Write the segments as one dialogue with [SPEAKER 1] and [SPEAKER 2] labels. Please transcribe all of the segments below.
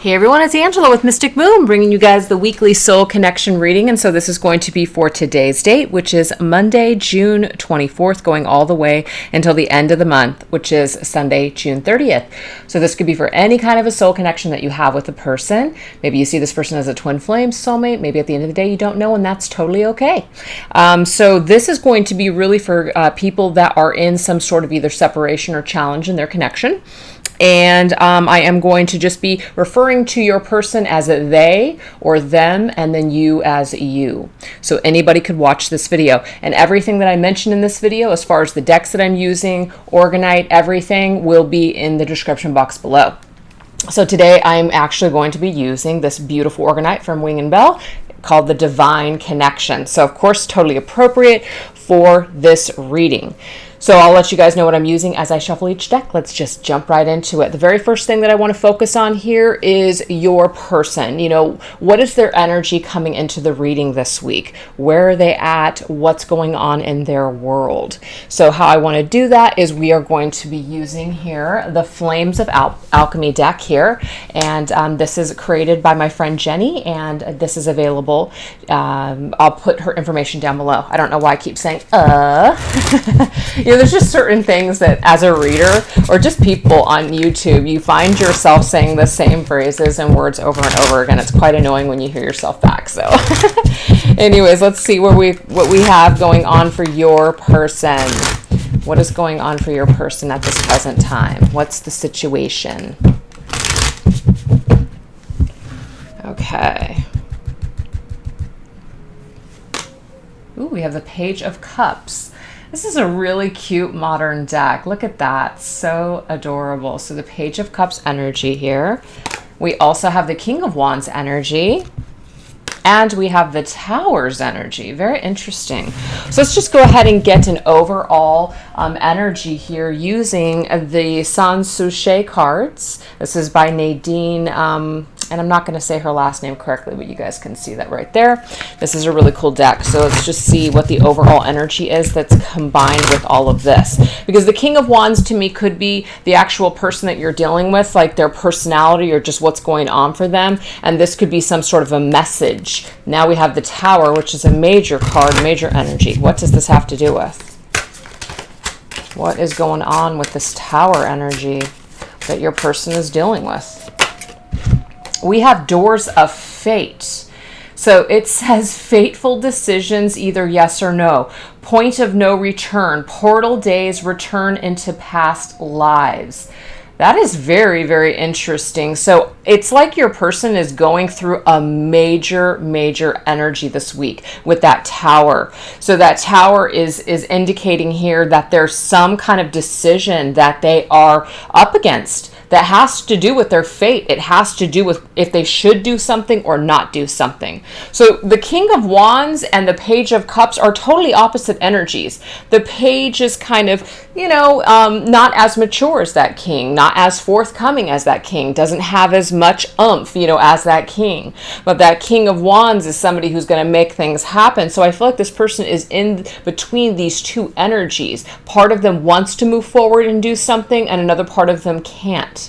[SPEAKER 1] Hey everyone, it's Angela with Mystic Moon, bringing you guys the weekly soul connection reading. And so this is going to be for today's date, which is Monday, June 24th, going all the way until the end of the month, which is Sunday, June 30th. So this could be for any kind of a soul connection that you have with a person. Maybe you see this person as a twin flame soulmate. Maybe at the end of the day you don't know, and that's totally okay. So this is going to be really for people that are in some sort of either separation or challenge in their connection. And I am going to just be referring to your person as a they or them, and then you as you. So anybody could watch this video. And everything that I mentioned in this video, as far as the decks that I'm using, Orgonite, everything will be in the description box below. So today I'm actually going to be using this beautiful Orgonite from Wing and Bell called the Divine Connection. So of course, totally appropriate for this reading. So I'll let you guys know what I'm using as I shuffle each deck. Let's just jump right into it. The very first thing that I want to focus on here is your person. You know, what is their energy coming into the reading this week? Where are they at? What's going on in their world? So how I want to do that is we are going to be using here the Flames of Alchemy deck here. And this is created by my friend Jenny, and this is available. I'll put her information down below. I don't know why I keep saying, You know, there's just certain things that as a reader or just people on YouTube, you find yourself saying the same phrases and words over and over again. It's quite annoying when you hear yourself back. So anyways, let's see what we have going on for your person. What is going on for your person at this present time? What's the situation? Okay. Ooh, we have the Page of Cups. This is a really cute modern deck. Look at that. So adorable. So the Page of Cups energy here. We also have the King of Wands energy. And we have the Tower's energy. Very interesting. So let's just go ahead and get an overall energy here using the Sans Souci cards. This is by Nadine, and I'm not going to say her last name correctly, but you guys can see that right there. This is a really cool deck. So let's just see what the overall energy is that's combined with all of this. Because the King of Wands to me could be the actual person that you're dealing with, like their personality or just what's going on for them. And this could be some sort of a message. Now we have the Tower, which is a major card, major energy. What does this have to do with? What is going on with this Tower energy that your person is dealing with? We have Doors of Fate. So it says fateful decisions, either yes or no. Point of no return. Portal days, return into past lives. That is very, very interesting. So it's like your person is going through a major, major energy this week with that Tower. So that Tower is indicating here that there's some kind of decision that they are up against that has to do with their fate. It has to do with if they should do something or not do something. So the King of Wands and the Page of Cups are totally opposite energies. The Page is kind of, you know, not as mature as that King, not as forthcoming as that King, doesn't have as much oomph, you know, as that King. But that King of Wands is somebody who's going to make things happen. So I feel like this person is in between these two energies. Part of them wants to move forward and do something, and another part of them can't.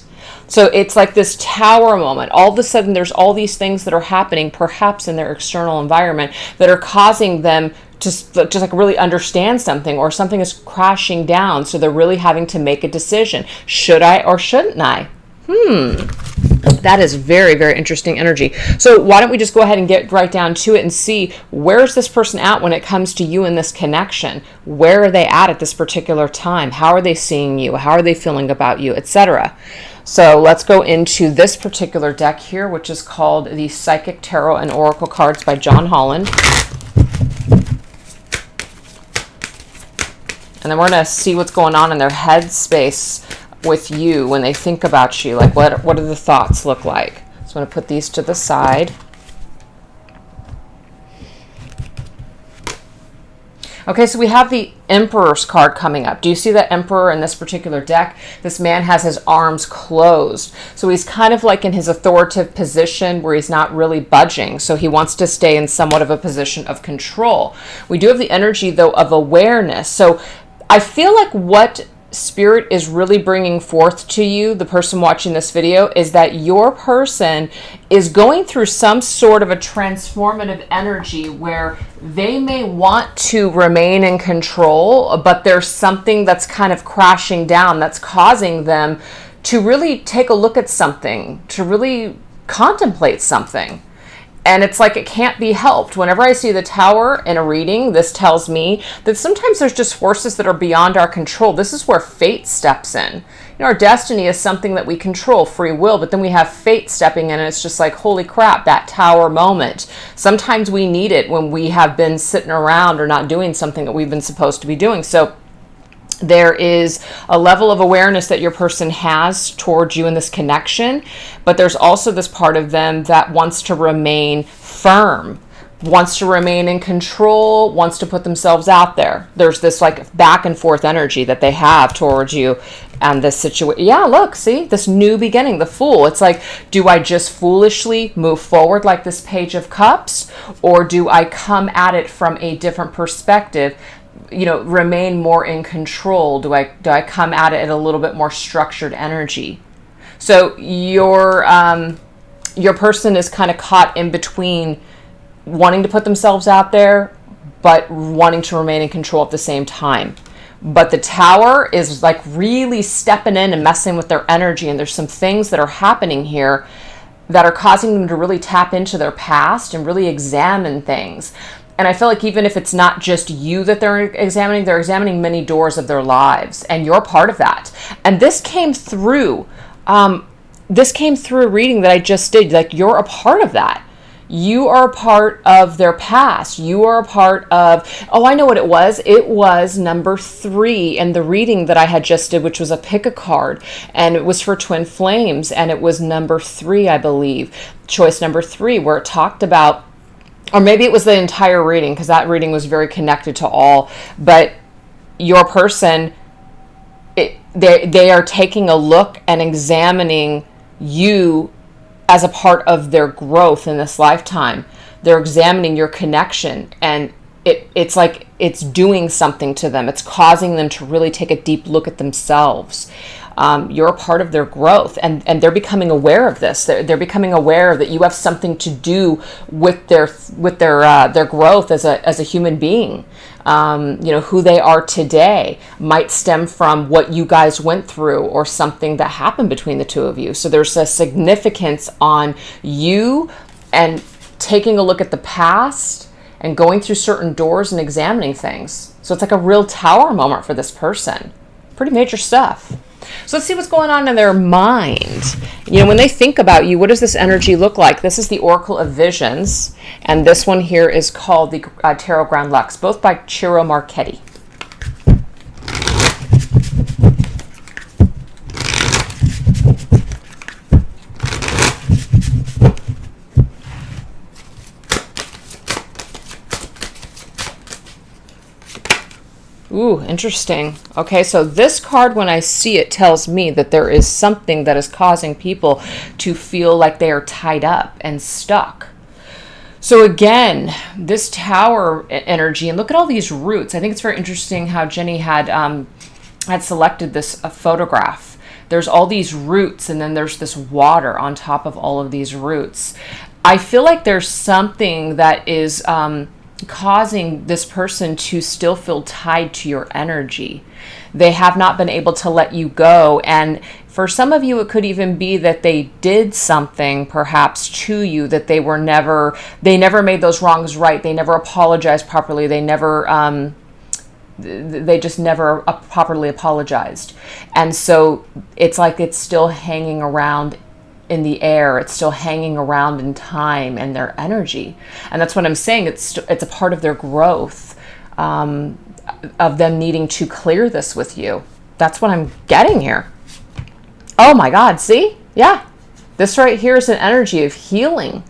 [SPEAKER 1] So it's like this Tower moment. All of a sudden, there's all these things that are happening, perhaps in their external environment, that are causing them to just like really understand something, or something is crashing down. So they're really having to make a decision. Should I or shouldn't I? That is very, very interesting energy. So why don't we just go ahead and get right down to it and see where's this person at when it comes to you and this connection? Where are they at this particular time? How are they seeing you? How are they feeling about you, etc.? So let's go into this particular deck here, which is called the Psychic Tarot and Oracle Cards by John Holland. And then we're going to see what's going on in their head space with you when they think about you. Like what do the thoughts look like? So I'm going to put these to the side. Okay, so we have the Emperor's card coming up. Do you see that Emperor in this particular deck? This man has his arms closed. So he's kind of like in his authoritative position where he's not really budging. So he wants to stay in somewhat of a position of control. We do have the energy, though, of awareness. So I feel like what Spirit is really bringing forth to you, the person watching this video, is that your person is going through some sort of a transformative energy where they may want to remain in control, but there's something that's kind of crashing down that's causing them to really take a look at something, to really contemplate something. And it's like it can't be helped. Whenever I see the Tower in a reading, this tells me that sometimes there's just forces that are beyond our control. This is where fate steps in. You know, our destiny is something that we control, free will, but then we have fate stepping in, and it's just like, holy crap, that Tower moment. Sometimes we need it when we have been sitting around or not doing something that we've been supposed to be doing. So there is a level of awareness that your person has towards you in this connection, but there's also this part of them that wants to remain firm, wants to remain in control, wants to put themselves out there. There's this like back and forth energy that they have towards you and this situation. Yeah, look, see, this new beginning, the Fool. It's like, do I just foolishly move forward like this Page of Cups, or do I come at it from a different perspective? You know, remain more in control? Do I come at it in a little bit more structured energy? So your person is kind of caught in between wanting to put themselves out there, but wanting to remain in control at the same time. But the Tower is like really stepping in and messing with their energy, and there's some things that are happening here that are causing them to really tap into their past and really examine things. And I feel like even if it's not just you that they're examining many doors of their lives, and you're part of that. And this came through a reading that I just did. Like, you're a part of that. You are a part of their past. You are a part of, oh, I know what it was. It was number 3 in the reading that I had just did, which was a pick a card. And it was for twin flames. And it was number 3, I believe. Choice number 3, where it talked about, or maybe it was the entire reading, because that reading was very connected to all. But your person, they are taking a look and examining you as a part of their growth in this lifetime. They're examining your connection, and it's like it's doing something to them. It's causing them to really take a deep look at themselves. You're a part of their growth, and they're becoming aware of this. They're becoming aware that you have something to do with their growth as a human being. You know, who they are today might stem from what you guys went through or something that happened between the two of you. So there's a significance on you and taking a look at the past and going through certain doors and examining things. So it's like a real Tower moment for this person. Pretty major stuff. So let's see what's going on in their mind. You know, when they think about you, what does this energy look like? This is the Oracle of Visions, and this one here is called the Tarot Grand Lux, both by Ciro Marchetti. Ooh, interesting. Okay, so this card, when I see it, tells me that there is something that is causing people to feel like they are tied up and stuck. So again, this Tower energy, and look at all these roots. I think it's very interesting how Jenny had selected this photograph. There's all these roots, and then there's this water on top of all of these roots. I feel like there's something that is causing this person to still feel tied to your energy. They have not been able to let you go. And for some of you, it could even be that they did something perhaps to you that they never made those wrongs right. They never apologized properly. They just never properly apologized. And so it's like it's still hanging around in the air. It's still hanging around in time and their energy. And that's what I'm saying. It's a part of their growth, of them needing to clear this with you. That's what I'm getting here. Oh my God, see? Yeah. This right here is an energy of healing.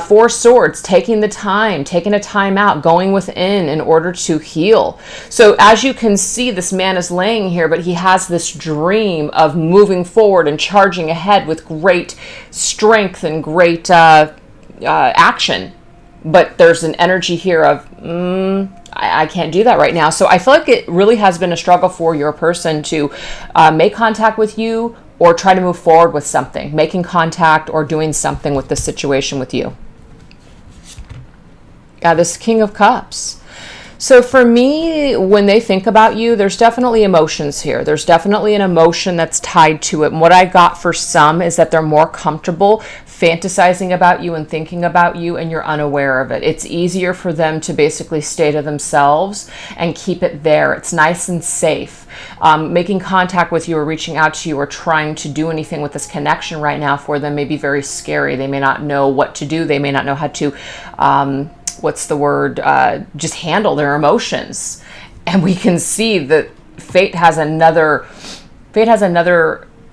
[SPEAKER 1] 4 Swords, taking a time out, going within in order to heal. So as you can see, this man is laying here, but he has this dream of moving forward and charging ahead with great strength and great action. But there's an energy here of, I can't do that right now. So I feel like it really has been a struggle for your person to make contact with you or try to move forward with something, making contact or doing something with this situation with you. This King of Cups. So for me, when they think about you, there's definitely emotions here. There's definitely an emotion that's tied to it. And what I got for some is that they're more comfortable fantasizing about you and thinking about you, and you're unaware of it. It's easier for them to basically stay to themselves and keep it there. It's nice and safe. Making contact with you or reaching out to you or trying to do anything with this connection right now for them may be very scary. They may not know what to do. They may not know how to just handle their emotions. And we can see that fate has another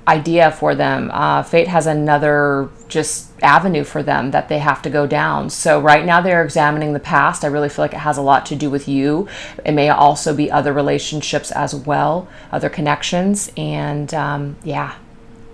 [SPEAKER 1] idea for them. Fate has another just avenue for them that they have to go down. So right now they're examining the past. I really feel like it has a lot to do with you. It may also be other relationships as well, other connections. And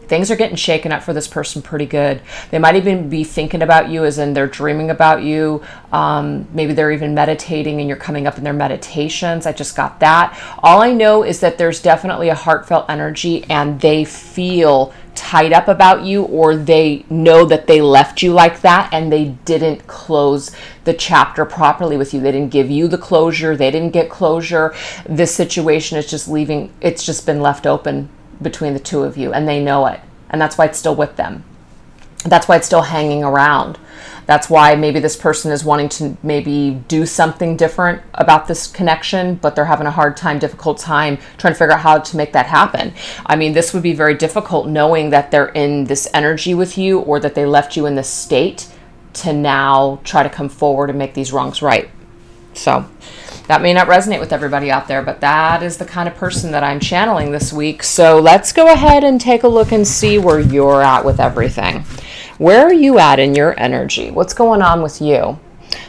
[SPEAKER 1] things are getting shaken up for this person pretty good. They might even be thinking about you, as in they're dreaming about you. Maybe they're even meditating and you're coming up in their meditations. I just got that. All I know is that there's definitely a heartfelt energy and they feel tied up about you, or they know that they left you like that and they didn't close the chapter properly with you. They didn't give you the closure. They didn't get closure. This situation is just leaving. It's just been left open between the two of you, and they know it. And that's why it's still with them. That's why it's still hanging around. That's why maybe this person is wanting to maybe do something different about this connection, but they're having a hard time, difficult time trying to figure out how to make that happen. I mean, this would be very difficult knowing that they're in this energy with you, or that they left you in this state to now try to come forward and make these wrongs right. So that may not resonate with everybody out there, but that is the kind of person that I'm channeling this week. So let's go ahead and take a look and see where you're at with everything. Where are you at in your energy? What's going on with you?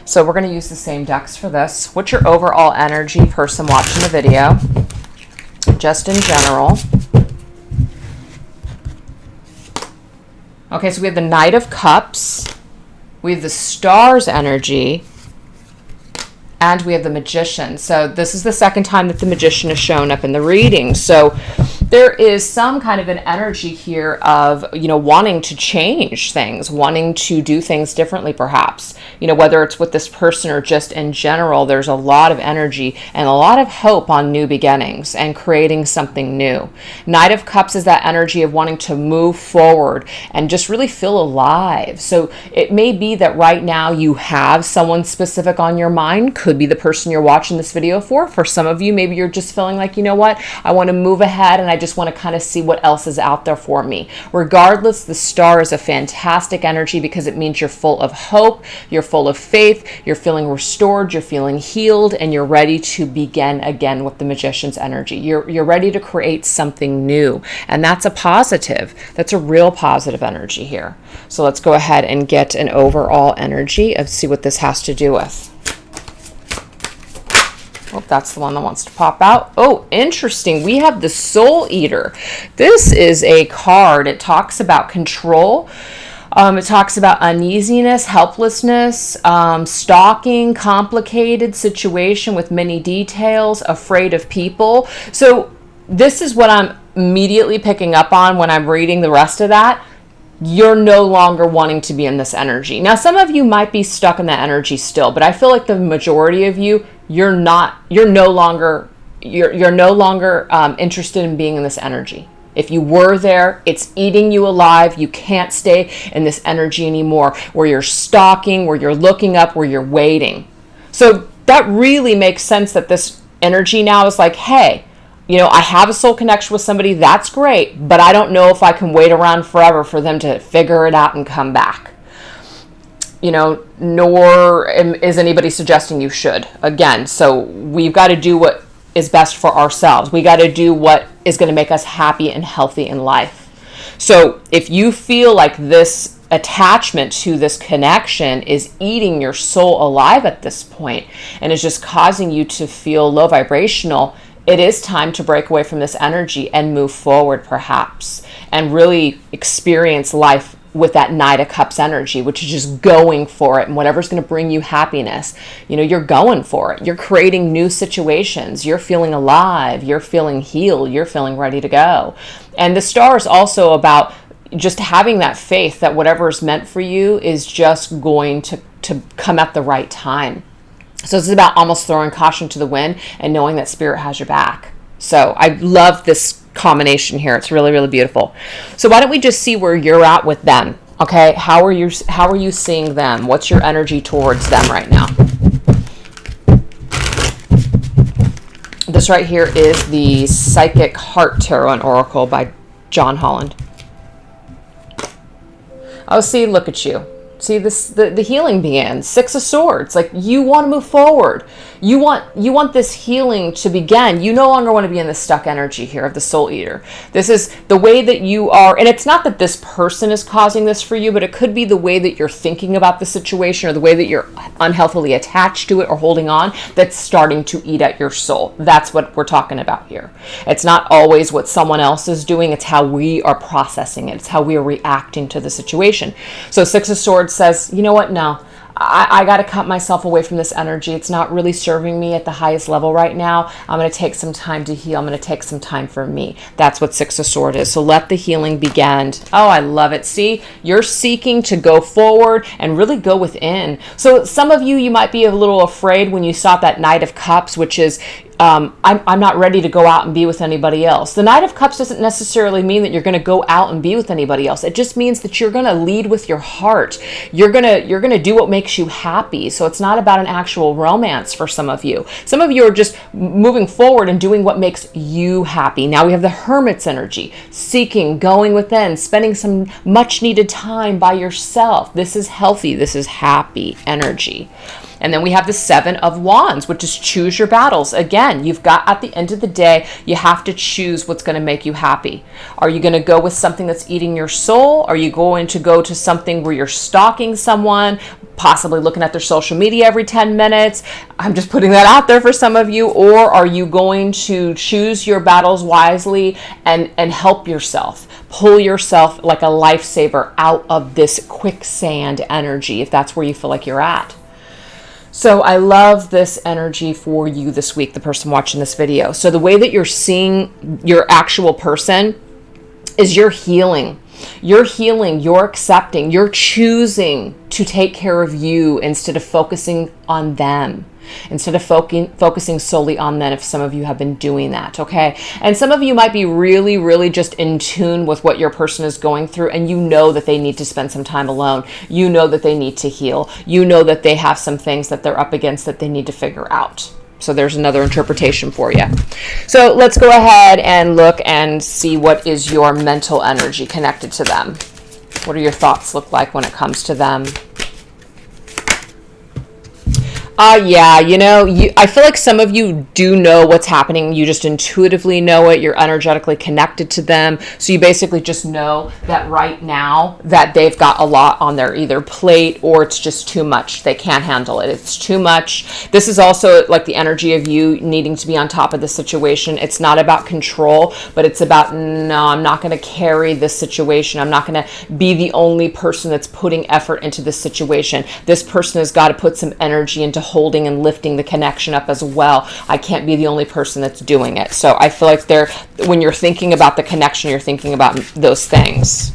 [SPEAKER 1] So we're going to use the same decks for this. What's your overall energy, person watching the video? Just in general. Okay, so we have the Knight of Cups. We have the Star's energy. And we have the Magician. So this is the second time that the Magician has shown up in the reading. So there is some kind of an energy here of, wanting to change things, wanting to do things differently perhaps. Whether it's with this person or just in general, there's a lot of energy and a lot of hope on new beginnings and creating something new. Knight of Cups is that energy of wanting to move forward and just really feel alive. So it may be that right now you have someone specific on your mind. Could be the person you're watching this video for. For some of you, maybe you're just feeling like, you know what, I want to move ahead and I just want to kind of see what else is out there for me. Regardless, the Star is a fantastic energy because it means you're full of hope, you're full of faith, you're feeling restored, you're feeling healed, and you're ready to begin again with the Magician's energy. You're ready to create something new, and that's a positive. That's a real positive energy here. So let's go ahead and get an overall energy of see what this has to do with. Oh, that's the one that wants to pop out. Oh, interesting. We have the Soul Eater. This is a card. It talks about control. It talks about uneasiness, helplessness, stalking, complicated situation with many details, afraid of people. So this is what I'm immediately picking up on when I'm reading the rest of that. You're no longer wanting to be in this energy. Now, some of you might be stuck in that energy still, but I feel like the majority of you, you're no longer interested in being in this energy. If you were there, it's eating you alive. You can't stay in this energy anymore, where you're stalking, where you're looking up, where you're waiting. So that really makes sense that this energy now is like, hey, I have a soul connection with somebody, that's great, but I don't know if I can wait around forever for them to figure it out and come back. Nor is anybody suggesting you should. Again, so we've got to do what is best for ourselves. We got to do what is going to make us happy and healthy in life. So if you feel like this attachment to this connection is eating your soul alive at this point and is just causing you to feel low vibrational, it is time to break away from this energy and move forward perhaps and really experience life with that Knight of Cups energy, which is just going for it, and whatever's going to bring you happiness, you know, you're going for it. You're creating new situations. You're feeling alive. You're feeling healed. You're feeling ready to go. And the Star is also about just having that faith that whatever is meant for you is just going to come at the right time. So it's about almost throwing caution to the wind and knowing that Spirit has your back. So I love this combination here. It's really, really beautiful. So why don't we just see where you're at with them? Okay, how are you seeing them? What's your energy towards them right now? This right here is the Psychic Heart Tarot and Oracle by John Holland. Oh, see, look at you. See, the healing begins. Six of Swords. Like, you want to move forward. You want this healing to begin. You no longer want to be in the stuck energy here of the Soul Eater. This is the way that you are, and it's not that this person is causing this for you, but it could be the way that you're thinking about the situation or the way that you're unhealthily attached to it or holding on that's starting to eat at your soul. That's what we're talking about here. It's not always what someone else is doing. It's how we are processing it. It's how we are reacting to the situation. So Six of Swords says, you know what? No, I got to cut myself away from this energy. It's not really serving me at the highest level right now. I'm going to take some time to heal. I'm going to take some time for me. That's what Six of Swords is. So let the healing begin. Oh, I love it. See, you're seeking to go forward and really go within. So some of you might be a little afraid when you saw that Knight of Cups, which is I'm not ready to go out and be with anybody else. The Knight of Cups doesn't necessarily mean that you're going to go out and be with anybody else. It just means that you're going to lead with your heart. You're going to do what makes you happy. So it's not about an actual romance for some of you. Some of you are just moving forward and doing what makes you happy. Now we have the Hermit's energy, seeking, going within, spending some much needed time by yourself. This is healthy. This is happy energy. And then we have the Seven of Wands, which is choose your battles. Again, you've got, at the end of the day, you have to choose what's going to make you happy. Are you going to go with something that's eating your soul? Are you going to go to something where you're stalking someone, possibly looking at their social media every 10 minutes? I'm just putting that out there for some of you. Or are you going to choose your battles wisely and help yourself? Pull yourself like a lifesaver out of this quicksand energy, if that's where you feel like you're at. So I love this energy for you this week, the person watching this video. So the way that you're seeing your actual person is you're healing. You're healing, you're accepting, you're choosing to take care of you instead of focusing on them. Instead of focusing solely on them, if some of you have been doing that, okay? And some of you might be really, really just in tune with what your person is going through, and you know that they need to spend some time alone. You know that they need to heal. You know that they have some things that they're up against that they need to figure out. So there's another interpretation for you. So let's go ahead and look and see what is your mental energy connected to them. What do your thoughts look like when it comes to them? Yeah, you know, I feel like some of you do know what's happening. You just intuitively know it. You're energetically connected to them. So you basically just know that right now that they've got a lot on their either plate or it's just too much. They can't handle it. It's too much. This is also like the energy of you needing to be on top of the situation. It's not about control, but it's about, no, I'm not going to carry this situation. I'm not going to be the only person that's putting effort into this situation. This person has got to put some energy into holding and lifting the connection up as well. I can't be the only person that's doing it. So I feel like when you're thinking about the connection, you're thinking about those things.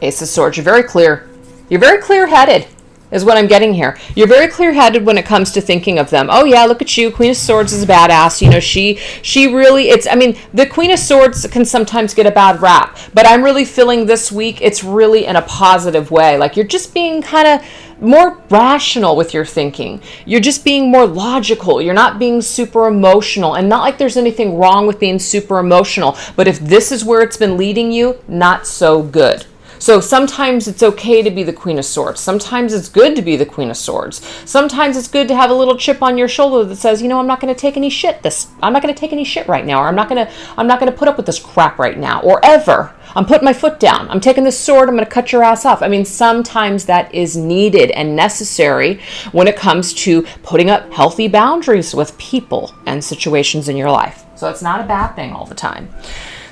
[SPEAKER 1] Ace of Swords, you're very clear. You're very clear-headed is what I'm getting here. You're very clear-headed when it comes to thinking of them. Oh yeah, look at you. Queen of Swords is a badass. You know, she really, the Queen of Swords can sometimes get a bad rap, but I'm really feeling this week it's really in a positive way. Like you're just being kind of more rational with your thinking. You're just being more logical. You're not being super emotional, and not like there's anything wrong with being super emotional, but if this is where it's been leading you, not so good. So sometimes it's okay to be the Queen of Swords. Sometimes it's good to be the Queen of Swords. Sometimes it's good to have a little chip on your shoulder that says, you know, I'm not going to take any shit. I'm not going to take any shit right now, or I'm not going to put up with this crap right now, or ever. I'm putting my foot down. I'm taking this sword. I'm going to cut your ass off. I mean, sometimes that is needed and necessary when it comes to putting up healthy boundaries with people and situations in your life. So it's not a bad thing all the time.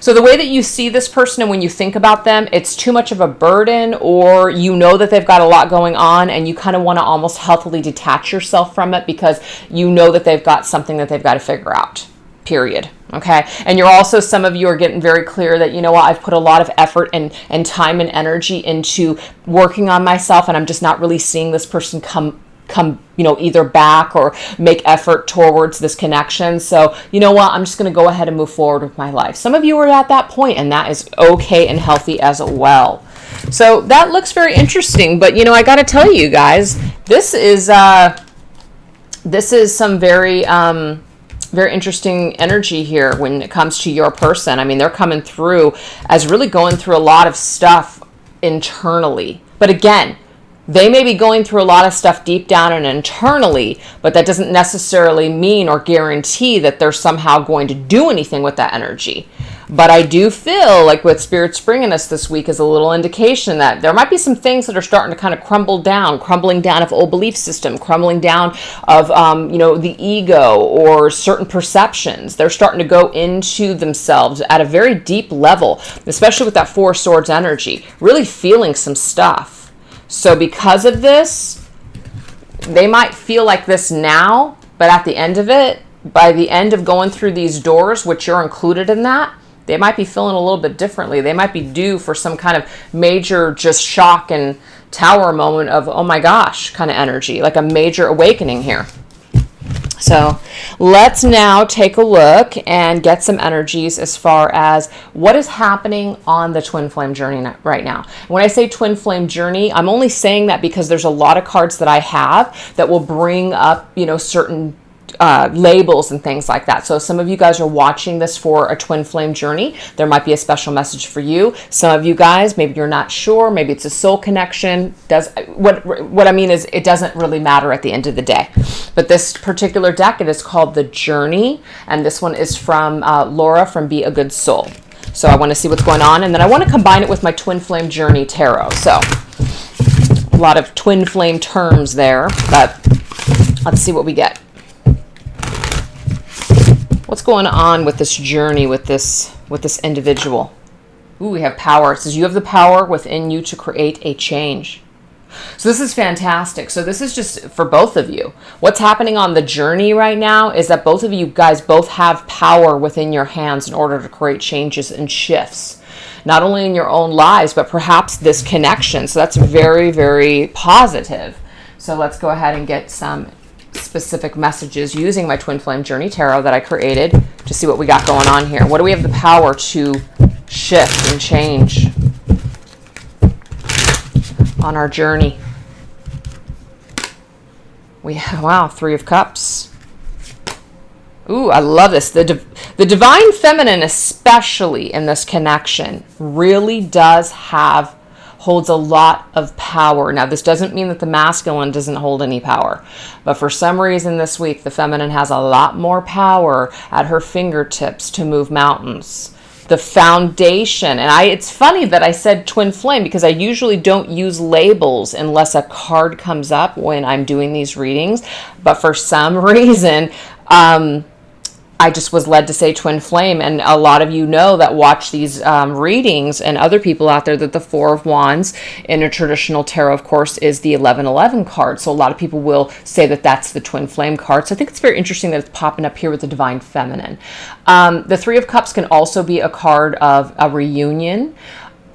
[SPEAKER 1] So the way that you see this person and when you think about them, it's too much of a burden, or you know that they've got a lot going on and you kind of want to almost healthily detach yourself from it because you know that they've got something that they've got to figure out, period. Okay. And you're also, some of you are getting very clear that, you know what, I've put a lot of effort and time and energy into working on myself, and I'm just not really seeing this person come, either back or make effort towards this connection. So, you know what, I'm just going to go ahead and move forward with my life. Some of you are at that point, and that is okay and healthy as well. So that looks very interesting, but I got to tell you guys, this is some very, very interesting energy here when it comes to your person. I mean, they're coming through as really going through a lot of stuff internally. But again, they may be going through a lot of stuff deep down and internally, but that doesn't necessarily mean or guarantee that they're somehow going to do anything with that energy. But I do feel like what Spirit's bringing us this week is a little indication that there might be some things that are starting to kind of crumbling down of old belief system, crumbling down of, the ego or certain perceptions. They're starting to go into themselves at a very deep level, especially with that Four of Swords energy, really feeling some stuff. So because of this, they might feel like this now, but at the end of it, by the end of going through these doors, which you're included in that, they might be feeling a little bit differently. They might be due for some kind of major just shock and tower moment of, oh my gosh, kind of energy, like a major awakening here. So let's now take a look and get some energies as far as what is happening on the twin flame journey right now. When I say twin flame journey, I'm only saying that because there's a lot of cards that I have that will bring up, certain labels and things like that. So some of you guys are watching this for a twin flame journey. There might be a special message for you. Some of you guys, maybe you're not sure. Maybe it's a soul connection. What I mean is it doesn't really matter at the end of the day. But this particular deck, it is called The Journey. And this one is from Laura from Be a Good Soul. So I want to see what's going on. And then I want to combine it with my twin flame journey tarot. So a lot of twin flame terms there, but let's see what we get. What's going on with this journey with this individual? Ooh, we have power. It says you have the power within you to create a change. So this is fantastic. So this is just for both of you. What's happening on the journey right now is that both of you guys both have power within your hands in order to create changes and shifts, not only in your own lives, but perhaps this connection. So that's very, very positive. So let's go ahead and get some specific messages using my twin flame journey tarot that I created to see what we got going on here. What do we have the power to shift and change on our journey? We have, wow, Three of Cups. Ooh, I love this. The divine feminine, especially in this connection, really holds a lot of power. Now, this doesn't mean that the masculine doesn't hold any power, but for some reason this week, the feminine has a lot more power at her fingertips to move mountains. The foundation, and it's funny that I said twin flame because I usually don't use labels unless a card comes up when I'm doing these readings, but for some reason, I just was led to say twin flame, and a lot of you know that watch these readings, and other people out there, that the Four of Wands in a traditional tarot, of course, is the 1111 card. So a lot of people will say that that's the twin flame card. So I think it's very interesting that it's popping up here with the divine feminine. The Three of Cups can also be a card of a reunion.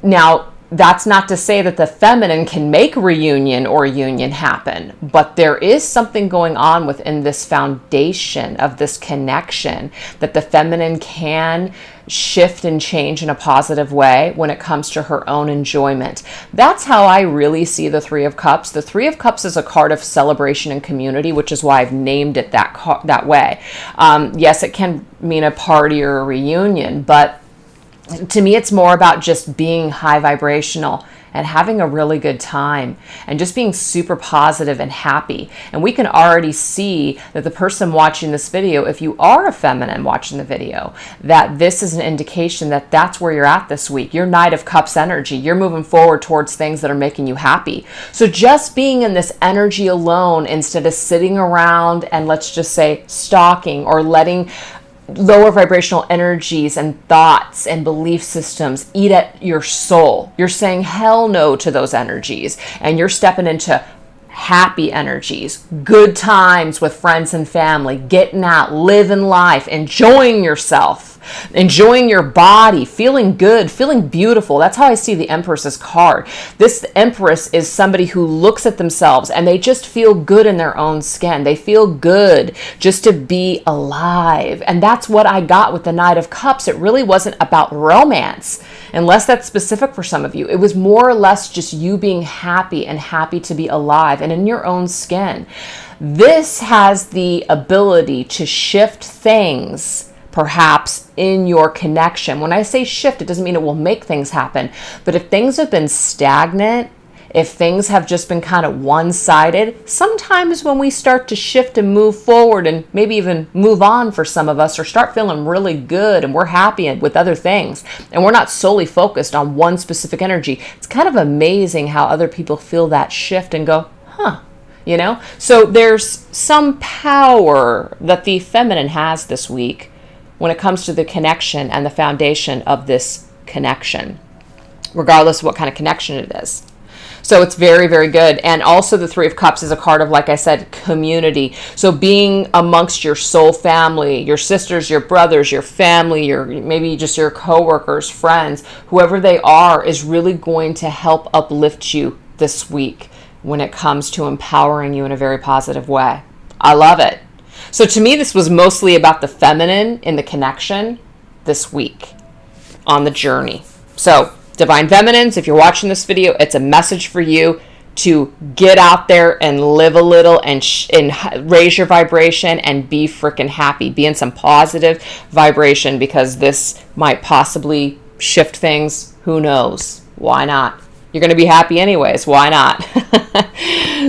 [SPEAKER 1] Now, that's not to say that the feminine can make reunion or union happen, but there is something going on within this foundation of this connection that the feminine can shift and change in a positive way when it comes to her own enjoyment. That's how I really see the Three of Cups. The Three of Cups is a card of celebration and community, which is why I've named it that way. Yes, it can mean a party or a reunion, but to me, it's more about just being high vibrational and having a really good time and just being super positive and happy. And we can already see that the person watching this video, if you are a feminine watching the video, that this is an indication that that's where you're at this week. Your Knight of Cups energy. You're moving forward towards things that are making you happy. So just being in this energy alone instead of sitting around and, let's just say, stalking or letting lower vibrational energies and thoughts and belief systems eat at your soul. You're saying hell no to those energies, and you're stepping into happy energies, good times with friends and family, getting out, living life, enjoying yourself, enjoying your body, feeling good, feeling beautiful. That's how I see the Empress's card. This Empress is somebody who looks at themselves and they just feel good in their own skin. They feel good just to be alive. And that's what I got with the Knight of Cups. It really wasn't about romance, unless that's specific for some of you. It was more or less just you being happy and happy to be alive and in your own skin. This has the ability to shift things, perhaps in your connection. When I say shift, it doesn't mean it will make things happen. But if things have been stagnant, if things have just been kind of one-sided, sometimes when we start to shift and move forward and maybe even move on for some of us, or start feeling really good and we're happy with other things and we're not solely focused on one specific energy, it's kind of amazing how other people feel that shift and go, huh, you know? So there's some power that the feminine has this week when it comes to the connection and the foundation of this connection, regardless of what kind of connection it is. So it's very, very good. And also the Three of Cups is a card of, like I said, community. So being amongst your soul family, your sisters, your brothers, your family, your maybe just your coworkers, friends, whoever they are, is really going to help uplift you this week when it comes to empowering you in a very positive way. I love it. So to me, this was mostly about the feminine in the connection this week on the journey. So Divine Feminines, if you're watching this video, it's a message for you to get out there and live a little and raise your vibration and be freaking happy. Be in some positive vibration, because this might possibly shift things. Who knows? Why not? You're going to be happy anyways. Why not?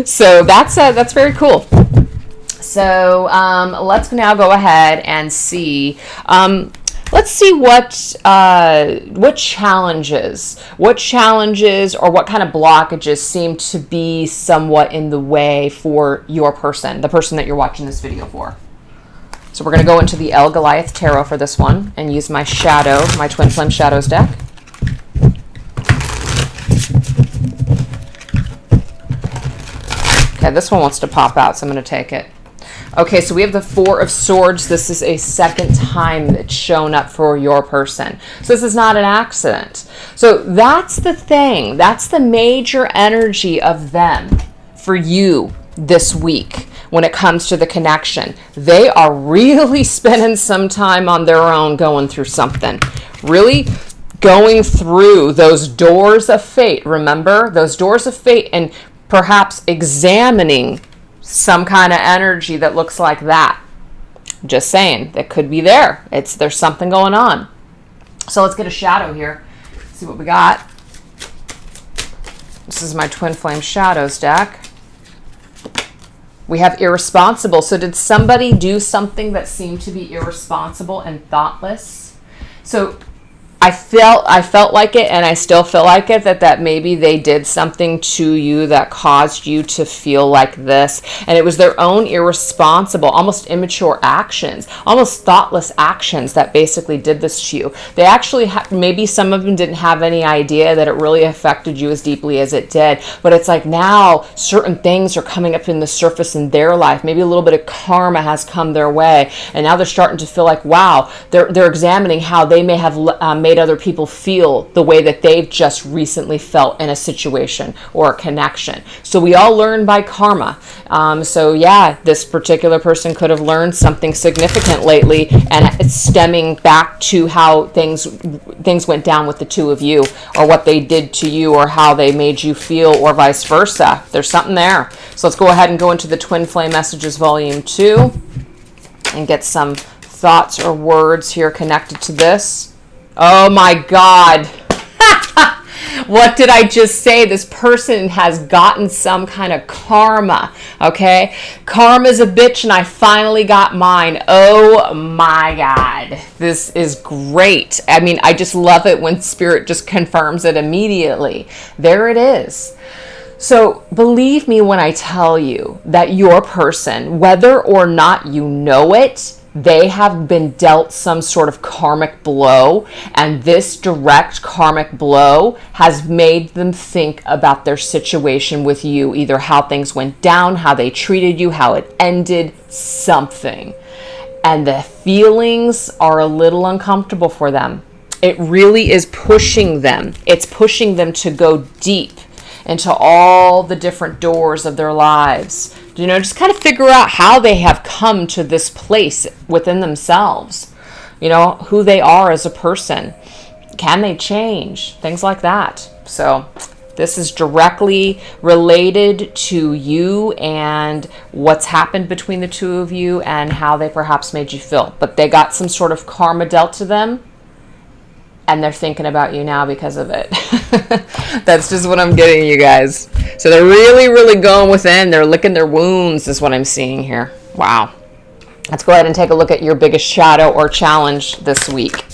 [SPEAKER 1] So that's very cool. So let's now go ahead and see. Let's see what challenges or what kind of blockages seem to be somewhat in the way for your person, the person that you're watching this video for. So we're going to go into the El Goliath Tarot for this one and use my shadow, my Twin Flame Shadows deck. Okay, this one wants to pop out, so I'm going to take it. Okay, so we have the Four of Swords. This is a second time it's shown up for your person. So this is not an accident. So that's the thing. That's the major energy of them for you this week when it comes to the connection. They are really spending some time on their own going through something. Really going through those doors of fate. Remember? Those doors of fate, and perhaps examining some kind of energy that looks like that. Just saying, that could be there. There's something going on. So let's get a shadow here. See what we got. This is my Twin Flame Shadows deck. We have irresponsible. So did somebody do something that seemed to be irresponsible and thoughtless? So I felt like it, and I still feel like it, that maybe they did something to you that caused you to feel like this. And it was their own irresponsible, almost immature actions, almost thoughtless actions that basically did this to you. They actually, maybe some of them didn't have any idea that it really affected you as deeply as it did. But it's like now certain things are coming up in the surface in their life. Maybe a little bit of karma has come their way. And now they're starting to feel like, wow, they're examining how they may have made other people feel the way that they've just recently felt in a situation or a connection. So we all learn by karma. So yeah, this particular person could have learned something significant lately, and it's stemming back to how things went down with the two of you, or what they did to you, or how they made you feel, or vice versa. There's something there. So let's go ahead and go into the Twin Flame Messages Volume 2 and get some thoughts or words here connected to this. Oh my God. What did I just say? This person has gotten some kind of karma, okay? Karma's a bitch, and I finally got mine. Oh my God. This is great. I mean, I just love it when Spirit just confirms it immediately. There it is. So believe me when I tell you that your person, whether or not you know it, they have been dealt some sort of karmic blow, and this direct karmic blow has made them think about their situation with you, either how things went down, how they treated you, how it ended, something. And the feelings are a little uncomfortable for them. It really is pushing them. It's pushing them to go deep into all the different doors of their lives. Just kind of figure out how they have come to this place within themselves. Who they are as a person. Can they change? Things like that. So this is directly related to you and what's happened between the two of you and how they perhaps made you feel. But they got some sort of karma dealt to them, and they're thinking about you now because of it. That's just what I'm getting, you guys. So they're really, really going within. They're licking their wounds is what I'm seeing here. Wow. Let's go ahead and take a look at your biggest shadow or challenge this week.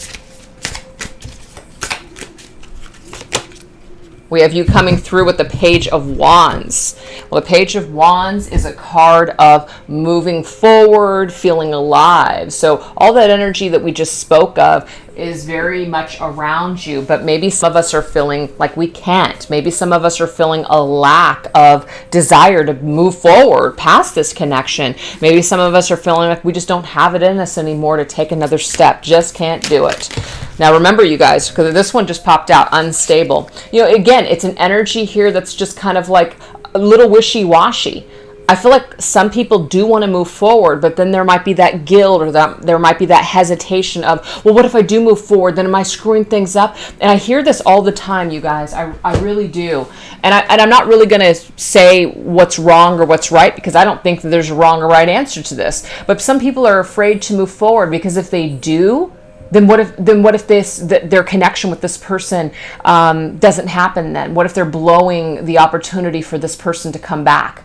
[SPEAKER 1] We have you coming through with the Page of Wands. Well, the Page of Wands is a card of moving forward, feeling alive. So all that energy that we just spoke of is very much around you, but maybe some of us are feeling like we can't. Maybe some of us are feeling a lack of desire to move forward past this connection. Maybe some of us are feeling like we just don't have it in us anymore to take another step. Just can't do it. Now remember, you guys, because this one just popped out, unstable. Again, it's an energy here that's just kind of like a little wishy-washy. I feel like some people do want to move forward, but then there might be that guilt or there might be that hesitation of, well, what if I do move forward? Then am I screwing things up? And I hear this all the time, you guys. I really do. And I'm not really going to say what's wrong or what's right, because I don't think that there's a wrong or right answer to this. But some people are afraid to move forward because if they do, then what if their connection with this person doesn't happen then? What if they're blowing the opportunity for this person to come back?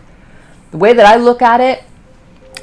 [SPEAKER 1] The way that I look at it,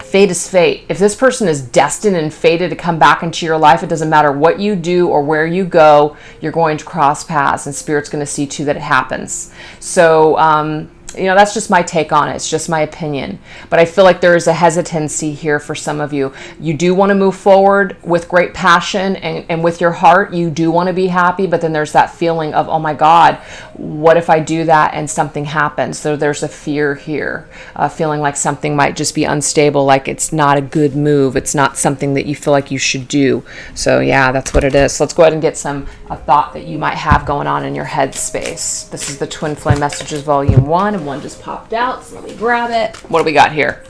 [SPEAKER 1] fate is fate. If this person is destined and fated to come back into your life, it doesn't matter what you do or where you go, you're going to cross paths, and Spirit's going to see to that it happens. So, that's just my take on it. It's just my opinion. But I feel like there is a hesitancy here for some of you. You do want to move forward with great passion and with your heart. You do want to be happy, but then there's that feeling of, oh my God, what if I do that and something happens? So there's a fear here, feeling like something might just be unstable, like it's not a good move. It's not something that you feel like you should do. So yeah, that's what it is. So let's go ahead and get a thought that you might have going on in your head space. This is the Twin Flame Messages Volume 1, and one just popped out, so let me grab it. What do we got here?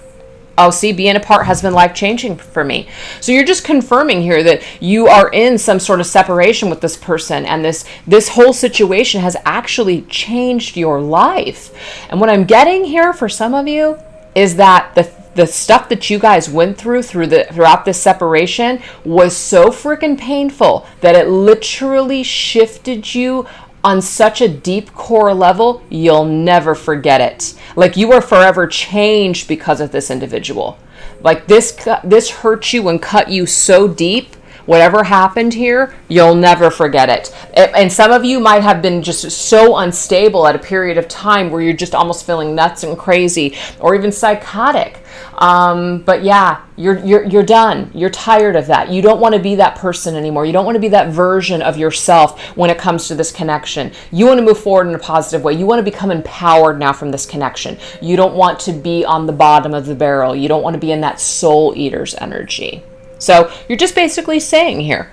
[SPEAKER 1] Oh, see, being apart has been life-changing for me. So you're just confirming here that you are in some sort of separation with this person, and this whole situation has actually changed your life. And what I'm getting here for some of you is that the stuff that you guys went throughout this separation was so freaking painful that it literally shifted you on such a deep core level, you'll never forget it. Like you are forever changed because of this individual. Like this hurt you and cut you so deep. Whatever happened here, you'll never forget it. And some of you might have been just so unstable at a period of time where you're just almost feeling nuts and crazy or even psychotic. But yeah, you're done. You're tired of that. You don't want to be that person anymore. You don't want to be that version of yourself when it comes to this connection. You want to move forward in a positive way. You want to become empowered now from this connection. You don't want to be on the bottom of the barrel. You don't want to be in that soul eater's energy. So you're just basically saying here,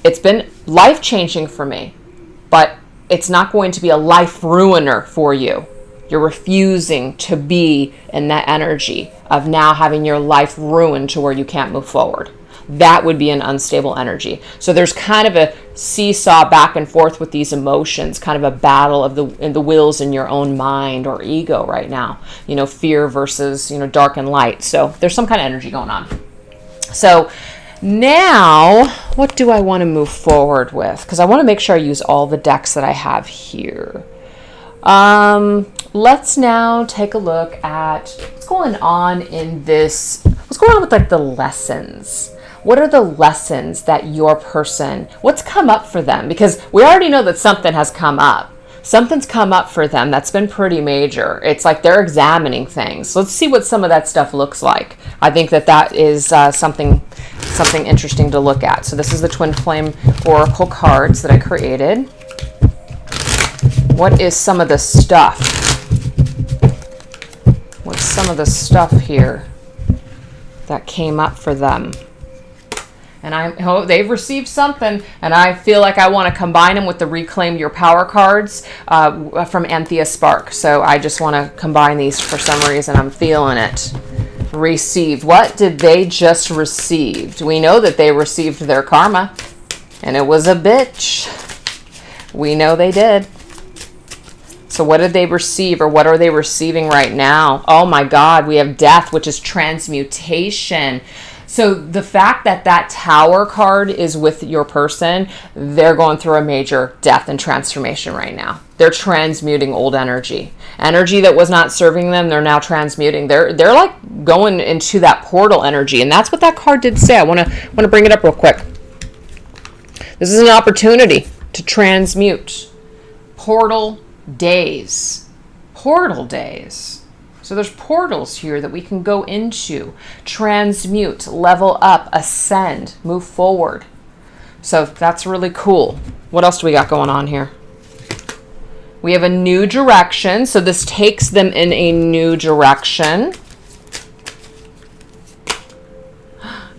[SPEAKER 1] it's been life-changing for me, but it's not going to be a life ruiner for you. You're refusing to be in that energy of now having your life ruined to where you can't move forward. That would be an unstable energy. So there's kind of a seesaw back and forth with these emotions, kind of a battle of the wills in your own mind or ego right now. Fear versus, dark and light. So there's some kind of energy going on. So now, what do I want to move forward with? Because I want to make sure I use all the decks that I have here. Let's now take a look at what's going on what's going on with like the lessons. What are the lessons that your person, what's come up for them? Because we already know that something has come up. something's come up for them that's been pretty major. It's like they're examining things. Let's see what some of that stuff looks like. I think that is something interesting to look at. So this is the Twin Flame Oracle cards that I created. What is some of the stuff? What's some of the stuff here that came up for them? And I hope they've received something, and I feel like I want to combine them with the Reclaim Your Power cards from Anthea Spark. So I just want to combine these for some reason. I'm feeling it. Received. What did they just receive? We know that they received their karma, and it was a bitch. We know they did. So what did they receive, or what are they receiving right now? Oh my God, we have death, which is transmutation. So the fact that that Tower card is with your person, they're going through a major death and transformation right now. They're transmuting old energy. Energy that was not serving them, they're now transmuting. They're like going into that portal energy. And that's what that card did say. I want to bring it up real quick. This is an opportunity to transmute. Portal days. Portal days. So there's portals here that we can go into, transmute, level up, ascend, move forward. So that's really cool. What else do we got going on here? We have a new direction. So this takes them in a new direction.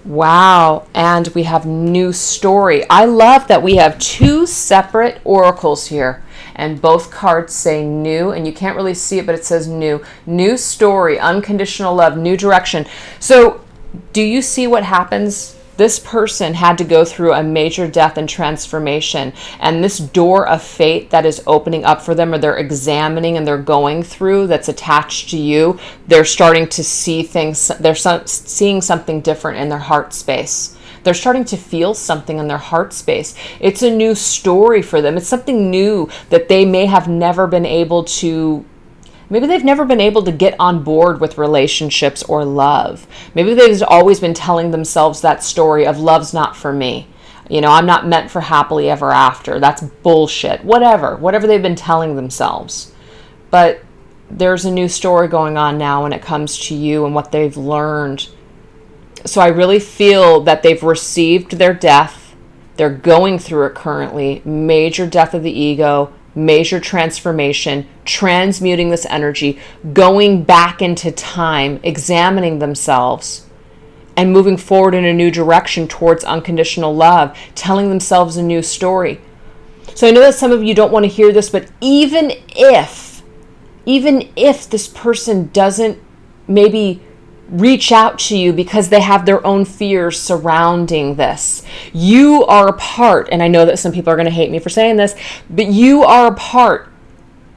[SPEAKER 1] Wow. And we have new story. I love that we have two separate oracles here. And both cards say new, and you can't really see it, but it says new. New story, unconditional love, new direction. So do you see what happens? This person had to go through a major death and transformation. And this door of fate that is opening up for them, or they're examining and they're going through, that's attached to you, they're starting to see things, they're seeing something different in their heart space. They're starting to feel something in their heart space. It's a new story for them. It's something new that they may have never been able to, maybe they've never been able to get on board with relationships or love. Maybe they've always been telling themselves that story of love's not for me. You know, I'm not meant for happily ever after. That's bullshit. Whatever they've been telling themselves. But there's a new story going on now when it comes to you and what they've learned. So I really feel that they've received their death. They're going through it currently. Major death of the ego, major transformation, transmuting this energy, going back into time, examining themselves, and moving forward in a new direction towards unconditional love, telling themselves a new story. So I know that some of you don't want to hear this, but even if this person doesn't maybe reach out to you because they have their own fears surrounding this, you are a part, and I know that some people are going to hate me for saying this, but you are a part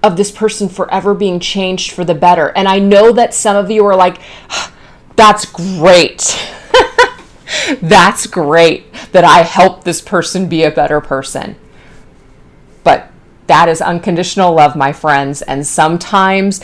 [SPEAKER 1] of this person forever being changed for the better. And I know that some of you are like, that's great. That's great that I helped this person be a better person. But that is unconditional love, my friends. And sometimes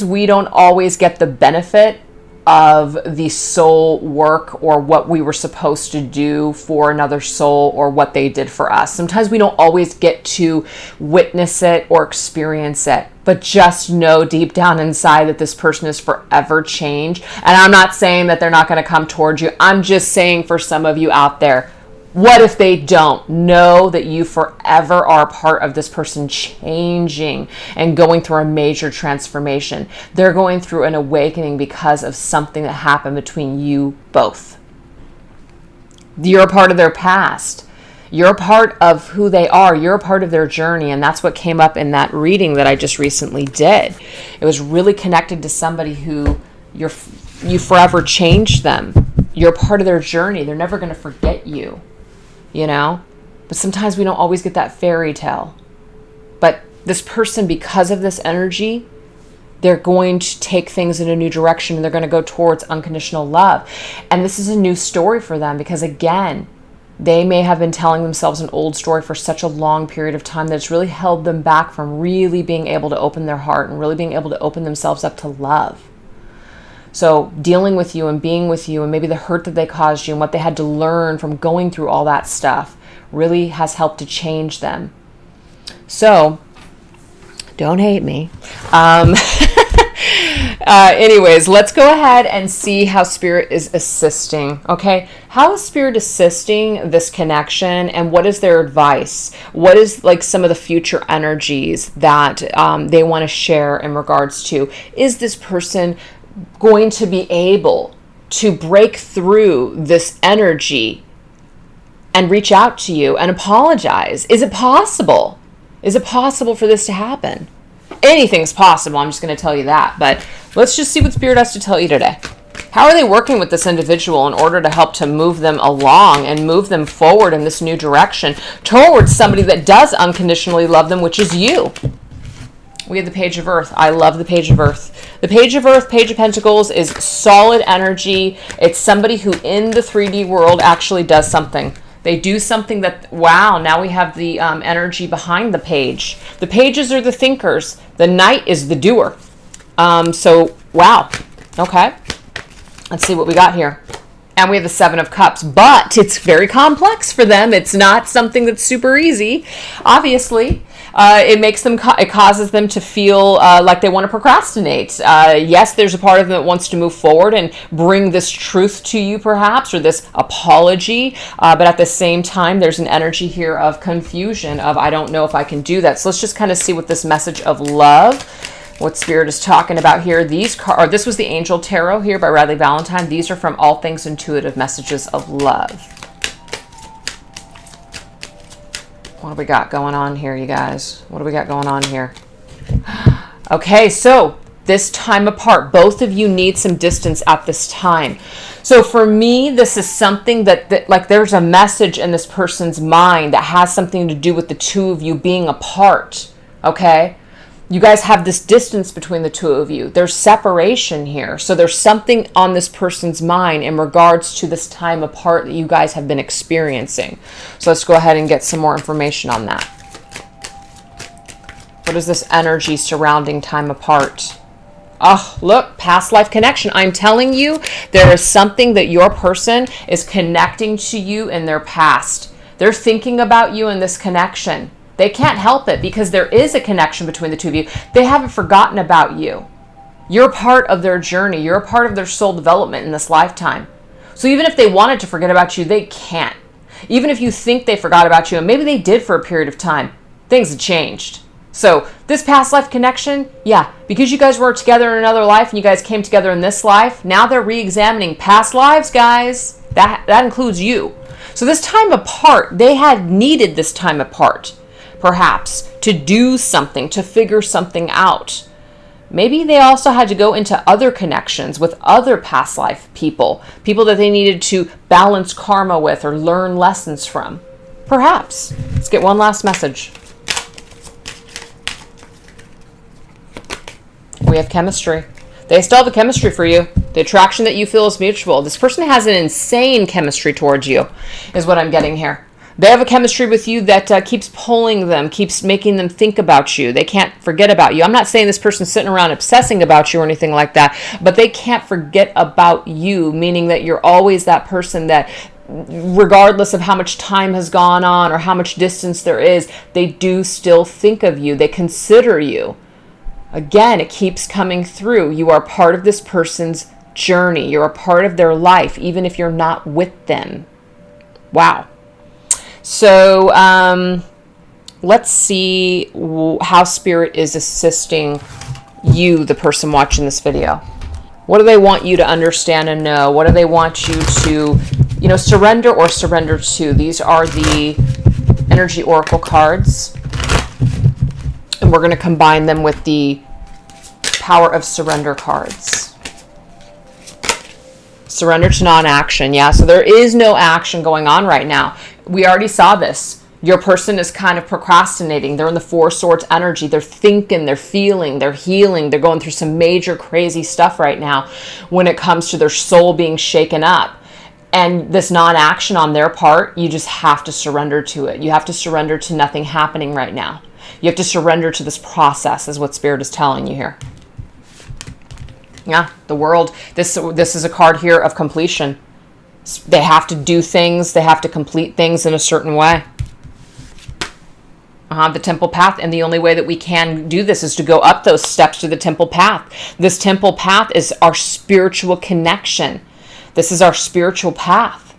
[SPEAKER 1] we don't always get the benefit of the soul work or what we were supposed to do for another soul or what they did for us. Sometimes we don't always get to witness it or experience it, but just know deep down inside that this person is forever changed. And I'm not saying that they're not going to come towards you. I'm just saying for some of you out there, what if they don't? Know that you forever are a part of this person changing and going through a major transformation. They're going through an awakening because of something that happened between you both. You're a part of their past. You're a part of who they are. You're a part of their journey. And that's what came up in that reading that I just recently did. It was really connected to somebody who you forever changed them. You're a part of their journey. They're never going to forget you. You know, but sometimes we don't always get that fairy tale. But this person, because of this energy, they're going to take things in a new direction and they're going to go towards unconditional love. And this is a new story for them because, again, they may have been telling themselves an old story for such a long period of time that it's really held them back from really being able to open their heart and really being able to open themselves up to love. So dealing with you and being with you and maybe the hurt that they caused you and what they had to learn from going through all that stuff really has helped to change them. So don't hate me. Anyways, let's go ahead and see how Spirit is assisting, okay? How is Spirit assisting this connection, and what is their advice? What is like some of the future energies that they want to share in regards to? Is this person going to be able to break through this energy and reach out to you and apologize? Is it possible? Is it possible for this to happen? Anything's possible, I'm just going to tell you that. But let's just see what Spirit has to tell you today. How are they working with this individual in order to help to move them along and move them forward in this new direction towards somebody that does unconditionally love them, which is you? We have the Page of Earth. I love the Page of Earth. The Page of Earth, Page of Pentacles, is solid energy. It's somebody who in the 3D world actually does something. They do something that, wow, now we have the energy behind the page. The pages are the thinkers. The knight is the doer. So, wow. Okay. Let's see what we got here. And we have the Seven of Cups, but it's very complex for them. It's not something that's super easy, obviously. It causes them to feel like they want to procrastinate. Yes, there's a part of them that wants to move forward and bring this truth to you, perhaps, or this apology. But at the same time, there's an energy here of confusion, of I don't know if I can do that. So let's just kind of see what this message of love, what Spirit is talking about here. This was the Angel Tarot here by Radley Valentine. These are from All Things Intuitive Messages of Love. What do we got going on here, you guys? What do we got going on here? Okay, so this time apart, both of you need some distance at this time. So for me, this is something that like there's a message in this person's mind that has something to do with the two of you being apart, okay? You guys have this distance between the two of you. There's separation here. So there's something on this person's mind in regards to this time apart that you guys have been experiencing. So let's go ahead and get some more information on that. What is this energy surrounding time apart? Oh, look, past life connection. I'm telling you, there is something that your person is connecting to you in their past. They're thinking about you in this connection. They can't help it because there is a connection between the two of you. They haven't forgotten about you. You're part of their journey. You're a part of their soul development in this lifetime. So even if they wanted to forget about you, they can't. Even if you think they forgot about you, and maybe they did for a period of time, things have changed. So this past life connection, yeah, because you guys were together in another life and you guys came together in this life, now they're re-examining past lives, guys. That includes you. So this time apart, they had needed this time apart, perhaps, to do something, to figure something out. Maybe they also had to go into other connections with other past life people that they needed to balance karma with or learn lessons from. Perhaps. Let's get one last message. We have chemistry. They still have a chemistry for you. The attraction that you feel is mutual. This person has an insane chemistry towards you, is what I'm getting here. They have a chemistry with you that keeps pulling them, keeps making them think about you. They can't forget about you. I'm not saying this person's sitting around obsessing about you or anything like that, but they can't forget about you, meaning that you're always that person that, regardless of how much time has gone on or how much distance there is, they do still think of you. They consider you. Again, it keeps coming through. You are part of this person's journey. You're a part of their life, even if you're not with them. Wow. So let's see how Spirit is assisting you, the person watching this video. What do they want you to understand and know? What do they want you to, surrender or surrender to? These are the Energy Oracle cards. And we're going to combine them with the Power of Surrender cards. Surrender to non-action. Yeah, so there is no action going on right now. We already saw this. Your person is kind of procrastinating. They're in the Four Swords energy. They're thinking, they're feeling, they're healing. They're going through some major crazy stuff right now when it comes to their soul being shaken up. And this non-action on their part, you just have to surrender to it. You have to surrender to nothing happening right now. You have to surrender to this process, is what Spirit is telling you here. Yeah, the world, this is a card here of completion. They have to do things, they have to complete things in a certain way. The temple path. And the only way that we can do this is to go up those steps to the temple path. This temple path is our spiritual connection. This is our spiritual path.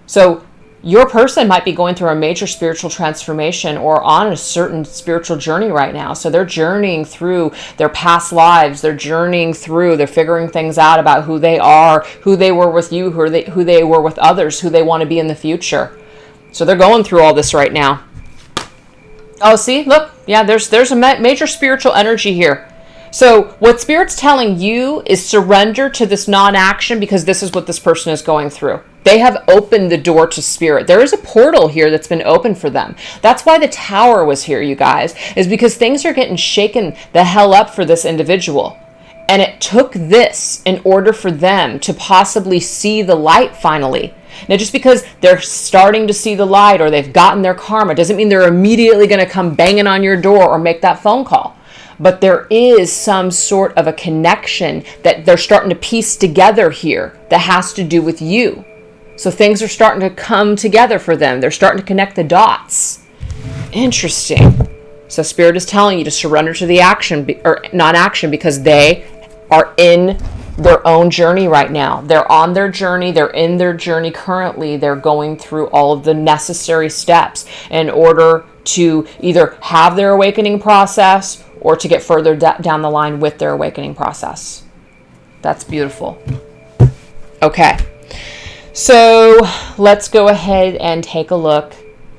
[SPEAKER 1] So your person might be going through a major spiritual transformation or on a certain spiritual journey right now. So they're journeying through their past lives. They're figuring things out about who they are, who they were with you, who they were with others, who they want to be in the future. So they're going through all this right now. Oh, see, look, yeah, there's a major spiritual energy here. So what Spirit's telling you is surrender to this non-action, because this is what this person is going through. They have opened the door to Spirit. There is a portal here that's been opened for them. That's why the Tower was here, you guys, is because things are getting shaken the hell up for this individual. And it took this in order for them to possibly see the light finally. Now, just because they're starting to see the light or they've gotten their karma doesn't mean they're immediately going to come banging on your door or make that phone call. But there is some sort of a connection that they're starting to piece together here that has to do with you. So things are starting to come together for them. They're starting to connect the dots. Interesting. So Spirit is telling you to surrender to the action or non-action, because they are in their own journey right now. They're on their journey. They're in their journey currently. They're going through all of the necessary steps in order to either have their awakening process or to get further down the line with their awakening process. That's beautiful. Okay. So let's go ahead and take a look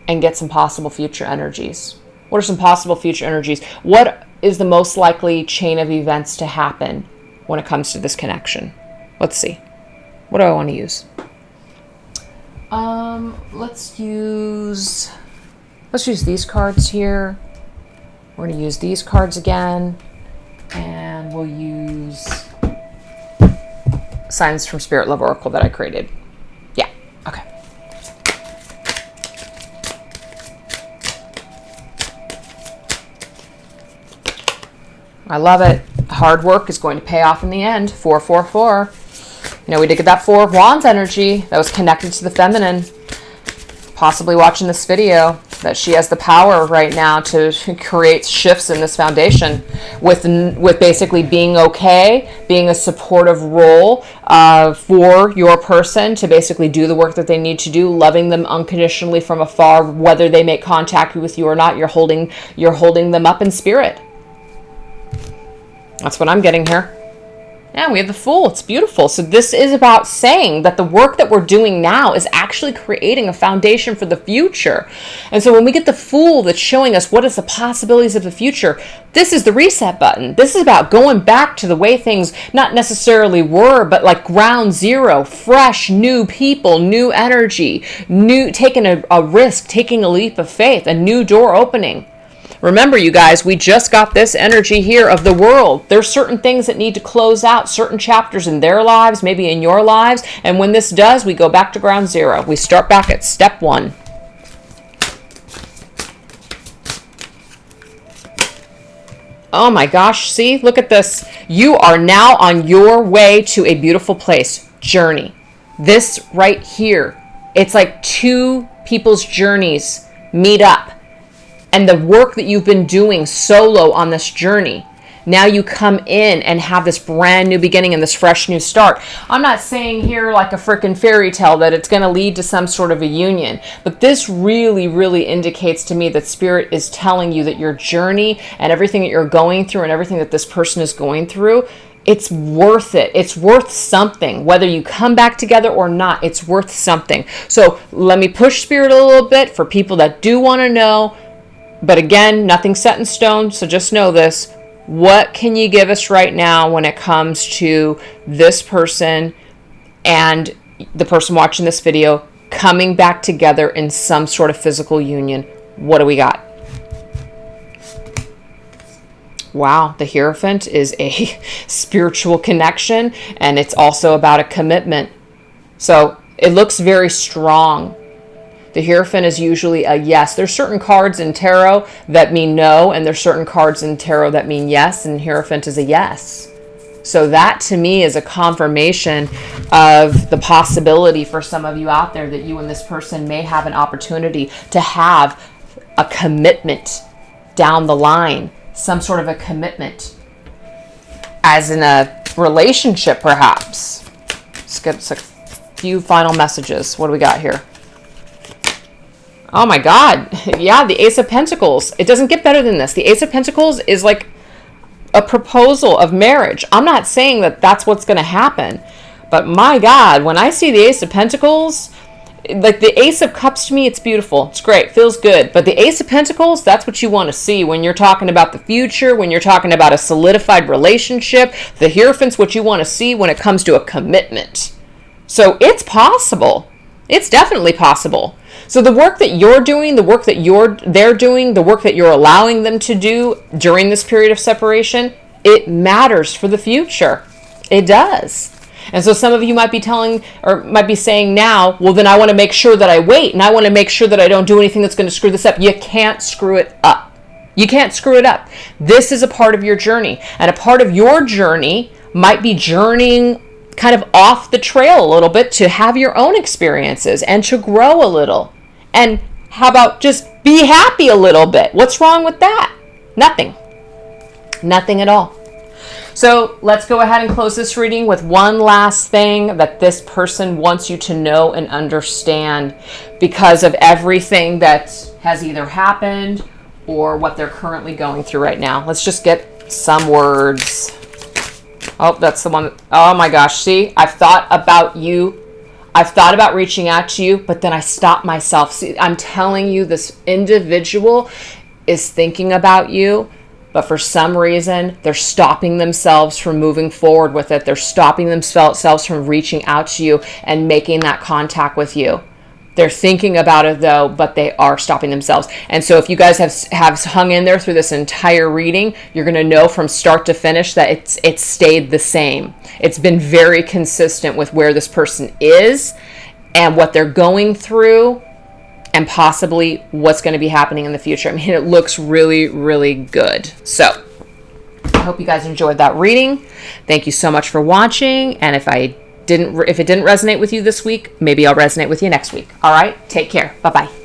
[SPEAKER 1] and get some possible future energies. What are some possible future energies? What is the most likely chain of events to happen when it comes to this connection? Let's see. What do I want to use? Let's use these cards here. We're going to use these cards again, and we'll use Signs from Spirit Love Oracle that I created. Yeah, okay. I love it. Hard work is going to pay off in the end. 444. You know, we did get that Four of Wands energy that was connected to the feminine. Possibly watching this video, that she has the power right now to create shifts in this foundation with basically being okay, being a supportive role for your person to basically do the work that they need to do, loving them unconditionally from afar, whether they make contact with you or not. You're holding them up in spirit. That's what I'm getting here. Yeah, we have the Fool. It's beautiful. So this is about saying that the work that we're doing now is actually creating a foundation for the future. And so when we get the Fool that's showing us what is the possibilities of the future, this is the reset button. This is about going back to the way things not necessarily were, but like ground zero, fresh, new people, new energy, taking a risk, taking a leap of faith, a new door opening. Remember, you guys, we just got this energy here of the World. There's certain things that need to close out, certain chapters in their lives, maybe in your lives. And when this does, we go back to ground zero. We start back at step one. Oh my gosh, see, look at this. You are now on your way to a beautiful place. Journey. This right here, it's like two people's journeys meet up. And the work that you've been doing solo on this journey, now you come in and have this brand new beginning and this fresh new start. I'm not saying here like a freaking fairy tale that it's going to lead to some sort of a union, but this really, really indicates to me that Spirit is telling you that your journey and everything that you're going through and everything that this person is going through, it's worth it. It's worth something. Whether you come back together or not, it's worth something. So let me push Spirit a little bit for people that do want to know. But again, nothing's set in stone, so just know this. What can you give us right now when it comes to this person and the person watching this video coming back together in some sort of physical union? What do we got? Wow, the Hierophant is a spiritual connection, and it's also about a commitment. So it looks very strong. The Hierophant is usually a yes. There's certain cards in tarot that mean no, and there's certain cards in tarot that mean yes, and Hierophant is a yes. So that to me is a confirmation of the possibility for some of you out there that you and this person may have an opportunity to have a commitment down the line, some sort of a commitment, as in a relationship perhaps. Let's get a few final messages. What do we got here? Oh my God. Yeah, the Ace of Pentacles. It doesn't get better than this. The Ace of Pentacles is like a proposal of marriage. I'm not saying that that's what's going to happen, but my God, when I see the Ace of Pentacles, like the Ace of Cups to me, it's beautiful. It's great. Feels good. But the Ace of Pentacles, that's what you want to see when you're talking about the future, when you're talking about a solidified relationship. The Hierophant's what you want to see when it comes to a commitment. So it's possible. It's definitely possible. So the work that you're doing, the work that they're doing, the work that you're allowing them to do during this period of separation, it matters for the future. It does. And so some of you might be might be saying now, well, then I want to make sure that I wait, and I want to make sure that I don't do anything that's going to screw this up. You can't screw it up. You can't screw it up. This is a part of your journey, and a part of your journey might be journeying kind of off the trail a little bit to have your own experiences and to grow a little. And how about just be happy a little bit? What's wrong with that? Nothing. Nothing at all. So let's go ahead and close this reading with one last thing that this person wants you to know and understand because of everything that has either happened or what they're currently going through right now. Let's just get some words. Oh, that's the one. Oh my gosh. See, I've thought about you. I've thought about reaching out to you, but then I stopped myself. See, I'm telling you, this individual is thinking about you, but for some reason, they're stopping themselves from moving forward with it. They're stopping themselves from reaching out to you and making that contact with you. They're thinking about it though, but they are stopping themselves. And so if you guys have hung in there through this entire reading, you're going to know from start to finish that it's stayed the same. It's been very consistent with where this person is and what they're going through and possibly what's going to be happening in the future. I mean, it looks really, really good. So I hope you guys enjoyed that reading. Thank you so much for watching. And if it didn't resonate with you this week, maybe I'll resonate with you next week. All right. Take care. Bye-bye.